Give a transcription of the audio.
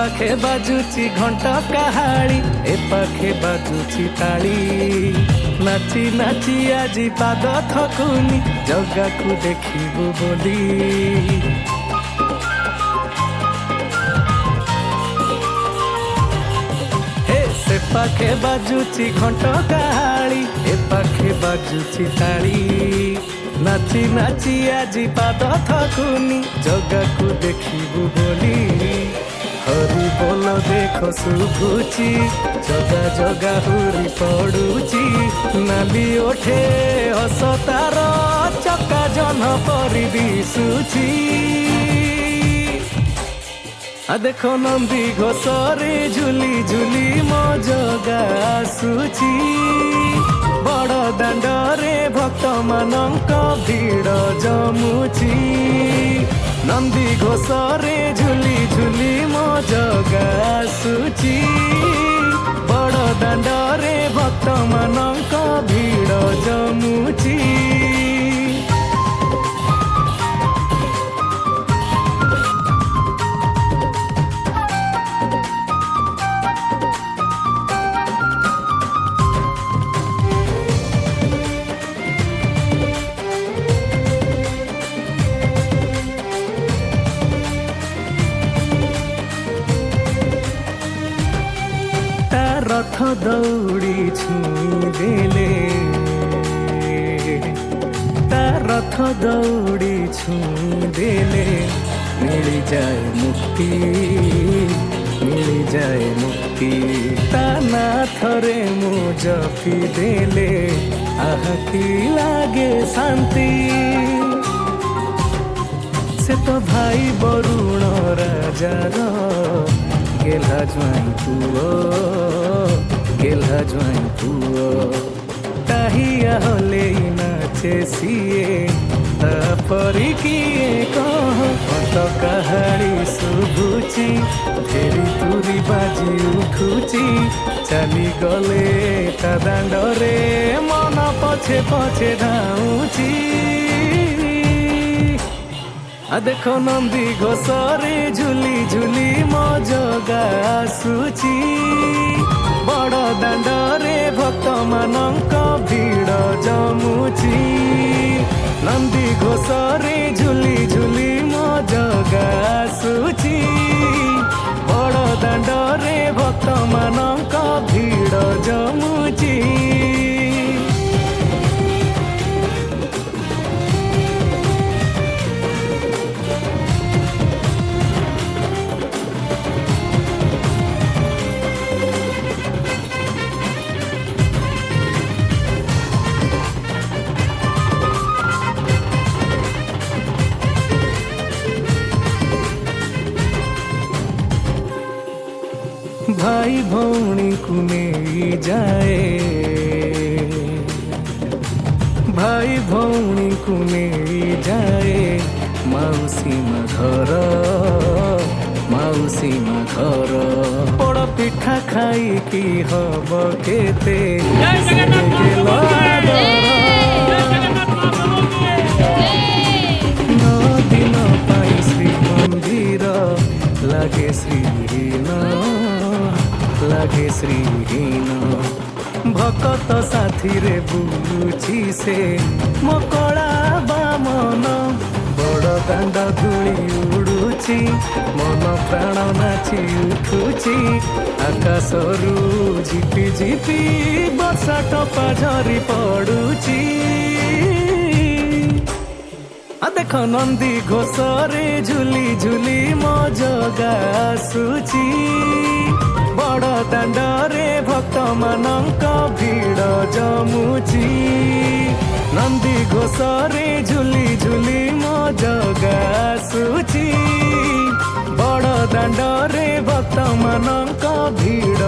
पाखे बाजुची घंटा काहाली ए पाखे बाजुची ताली नाची नाची आजी पाद थकुनी जगा को देखिबु बोली हे से पाखे बाजुची घंटा काहाली ए पाखे बाजुची ताली नाची नाची आजी पाद थकुनी जगा को देखिबु बोली हरि बोल देखो शुभुची जगा जगा हुरी पड़ुची नाली ओठे हस तार चका जन परी दिशुची देखो नंदी घोषरे झुली झुली मो जगा आसुची बड़ दांडरे भक्त मानक भीड़ जमुची नंदी घोषरे झुली झुली मो जगा आसुची बड़ दांडरे भक्त मानक भीड़ जमुची रथ दौड़ी छुई देले ता रथ दौड़ी छुई देले मिली जाए मुक्ति मिली जाए मुक्ति ता नाथरे मु जपी देले आह की लागे शांति से तो भाई बरुण राजार गेला ज्वाई पुओ गेला ज्वाई पुओ ताहिया होले नाचे सिए तापरी किए कह मत कहाड़ी शुभुची फेरी तुरी बाजी उठुची चली गले ता दांडरे मन पछे पछे धाउची देखो नंदी घोषरे झुली झुली मो जगा आसुची बड़ दांडरे भक्त मानक भीड़ जमुची नंदी घोषरे झुली झुली मो जगा आसुची बड़ दांडरे भक्त मानक भीड़ जमुची भाई भौणी को नहीं जाए भाई भौणी को नहीं जाए मौसी मा घर पड़ पिठा खाई की हब केते नौ दिन पाई श्री मंदिर लागे लागे श्रीहीन भकत साथी रे बुलुची से मकड़ा बामन बड़ दांड धूली उड़ुची मन प्राण नाची उठुची आकाशरू झिपी झिपी वर्षा टपा झरी पड़ुची देख नंदी घोषरे झुली झुली मो जगा आसुची बड़ दांडरे भक्त मानक भीड़ जमुची नंदी घोषरे झुली झुली मो जगा आसुची बड़ दांडरे भक्त मानक भीड़